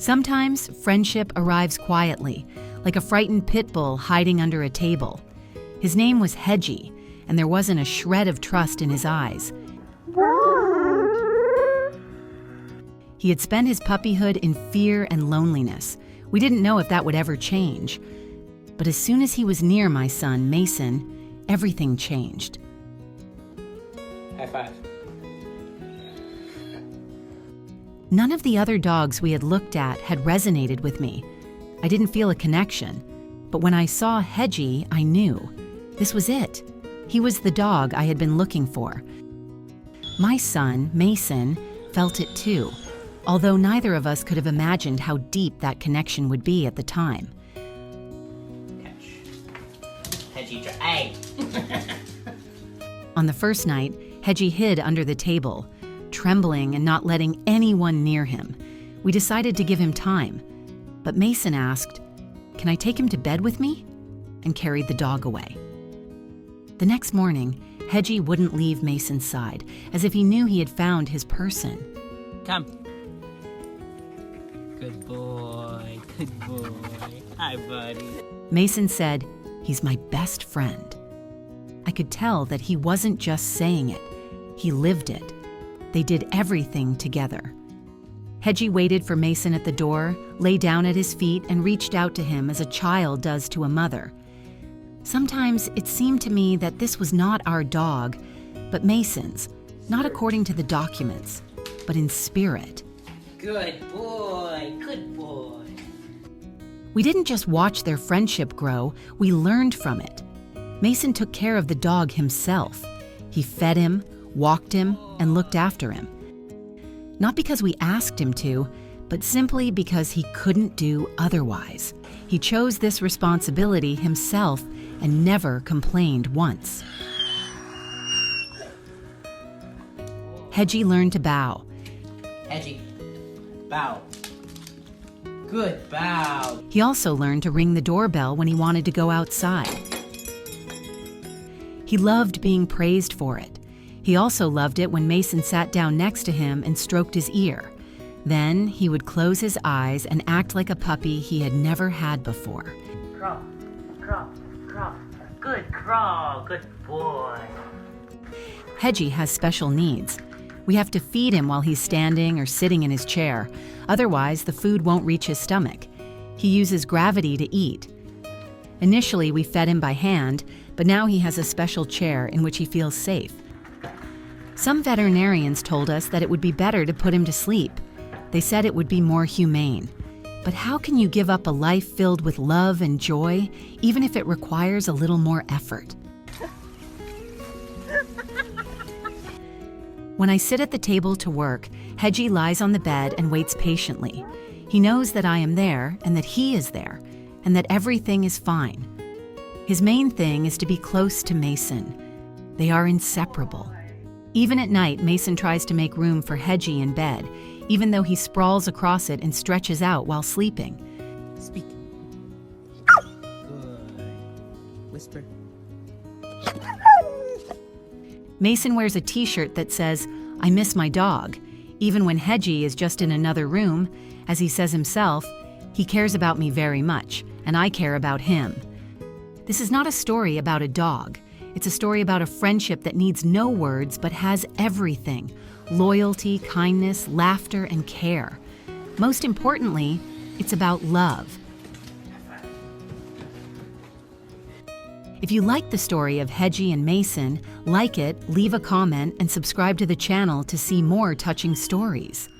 Sometimes friendship arrives quietly, like a frightened pit bull hiding under a table. His name was Hedgie, and there wasn't a shred of trust in his eyes. He had spent his puppyhood in fear and loneliness. We didn't know if that would ever change. But as soon as he was near my son, Mason, everything changed. High five. None of the other dogs we had looked at had resonated with me. I didn't feel a connection. But when I saw Hedgie, I knew. This was it. He was the dog I had been looking for. My son, Mason, felt it too, although neither of us could have imagined how deep that connection would be at the time. Hedgie, hey! On the first night, Hedgie hid under the table, trembling and not letting anyone near him. We decided to give him time, but Mason asked, "Can I take him to bed with me?" and carried the dog away. The next morning, Hedgie wouldn't leave Mason's side, as if he knew he had found his person. Come. Good boy, good boy. Hi, buddy. Mason said, "He's my best friend." I could tell that he wasn't just saying it, he lived it. They did everything together. Hedgie waited for Mason at the door, lay down at his feet, and reached out to him as a child does to a mother. Sometimes it seemed to me that this was not our dog, but Mason's, not according to the documents, but in spirit. Good boy, good boy. We didn't just watch their friendship grow, we learned from it. Mason took care of the dog himself. He fed him, walked him, and looked after him. Not because we asked him to, but simply because he couldn't do otherwise. He chose this responsibility himself and never complained once. Hedgie learned to bow. Hedgie, bow. Good bow. He also learned to ring the doorbell when he wanted to go outside. He loved being praised for it. He also loved it when Mason sat down next to him and stroked his ear. Then he would close his eyes and act like a puppy he had never had before. Crawl, crawl, crawl. Good crawl, good boy. Hedgie has special needs. We have to feed him while he's standing or sitting in his chair. Otherwise, the food won't reach his stomach. He uses gravity to eat. Initially, we fed him by hand, but now he has a special chair in which he feels safe. Some veterinarians told us that it would be better to put him to sleep. They said it would be more humane. But how can you give up a life filled with love and joy, even if it requires a little more effort? When I sit at the table to work, Hedgie lies on the bed and waits patiently. He knows that I am there and that he is there, and that everything is fine. His main thing is to be close to Mason. They are inseparable. Even at night, Mason tries to make room for Hedgie in bed, even though he sprawls across it and stretches out while sleeping. Speak. Good. Whisper. Mason wears a t-shirt that says, "I miss my dog." Even when Hedgie is just in another room, as he says himself, he cares about me very much, and I care about him. This is not a story about a dog. It's a story about a friendship that needs no words but has everything: loyalty, kindness, laughter, and care. Most importantly, it's about love. If you like the story of Hedgie and Mason, like it, leave a comment, and subscribe to the channel to see more touching stories.